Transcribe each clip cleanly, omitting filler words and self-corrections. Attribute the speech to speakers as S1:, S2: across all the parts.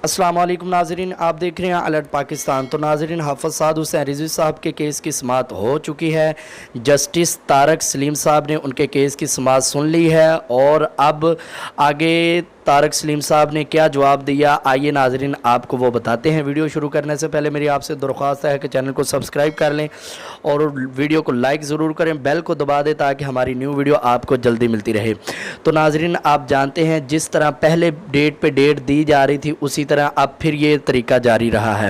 S1: السلام علیکم ناظرین، آپ دیکھ رہے ہیں الرٹ پاکستان۔ تو ناظرین، حافظ حسین رضوی صاحب کے کیس کی سماعت ہو چکی ہے۔ جسٹس طارق سلیم صاحب نے ان کے کیس کی سماعت سن لی ہے، اور اب آگے طارق سلیم صاحب نے کیا جواب دیا، آئیے ناظرین آپ کو وہ بتاتے ہیں۔ ویڈیو شروع کرنے سے پہلے میری آپ سے درخواست ہے کہ چینل کو سبسکرائب کر لیں اور ویڈیو کو لائک ضرور کریں، بیل کو دبا دیں تاکہ ہماری نیو ویڈیو آپ کو جلدی ملتی رہے۔ تو ناظرین، آپ جانتے ہیں جس طرح پہلے ڈیٹ پہ ڈیٹ دی جا رہی تھی، اسی طرح اب پھر یہ طریقہ جاری رہا ہے۔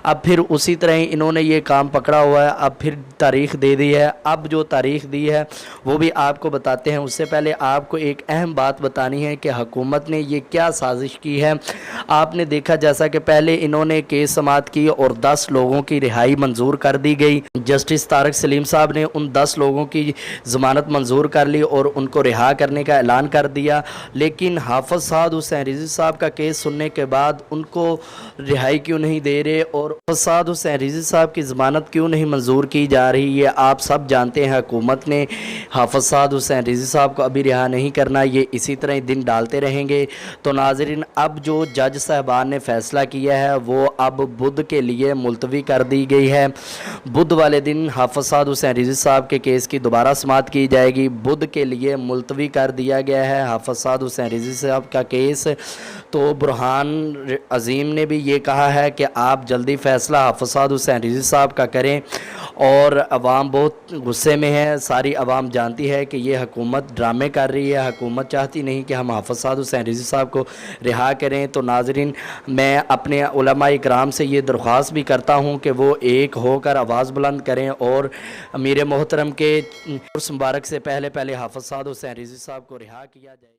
S1: اب پھر اسی طرح ہی انہوں نے یہ کام پکڑا ہوا ہے، اب پھر تاریخ دے دی ہے۔ اب جو تاریخ دی ہے وہ بھی آپ کو بتاتے ہیں۔ اس سے پہلے آپ کو ایک اہم بات بتانی ہے کہ حکومت نے یہ کیا سازش کی ہے۔ آپ نے دیکھا جیسا کہ پہلے انہوں نے کیس سماعت کی اور 10 لوگوں کی رہائی منظور کر دی گئی۔ جسٹس طارق سلیم صاحب نے ان 10 لوگوں کی ضمانت منظور کر لی اور ان کو رہا کرنے کا اعلان کر دیا، لیکن حافظ حسین رضوی صاحب کا کیس سننے کے بعد ان کو رہائی کیوں نہیں دے رہے اور حافظ حسین رضوی صاحب کی ضمانت کیوں نہیں منظور کی جا رہی، یہ آپ سب جانتے ہیں۔ حکومت نے حافظ حسین رضوی صاحب کو ابھی رہا نہیں کرنا، یہ اسی طرح دن ڈالتے رہیں گے۔ تو ناظرین، اب جو جج صاحبان نے فیصلہ کیا ہے وہ اب بدھ کے لیے ملتوی کر دی گئی ہے۔ بدھ والے دن حافظ حسین رضوی صاحب کے کیس کی دوبارہ سماعت کی جائے گی، بدھ کے لیے ملتوی کر دیا گیا ہے حافظ حسین رضوی صاحب کا کیس۔ تو برہان عظیم نے بھی یہ کہا ہے کہ آپ جلدی فیصلہ حافظ حسین رضوی صاحب کا کریں، اور عوام بہت غصے میں ہے۔ ساری عوام جانتی ہے کہ یہ حکومت ڈرامے کر رہی ہے، حکومت چاہتی نہیں کہ ہم حافظ حسین رضوی صاحب کو رہا کریں۔ تو ناظرین، میں اپنے علماء اکرام سے یہ درخواست بھی کرتا ہوں کہ وہ ایک ہو کر آواز بلند کریں اور امیر محترم کے عرس مبارک سے پہلے حافظ حسین رضوی صاحب کو رہا کیا جائے۔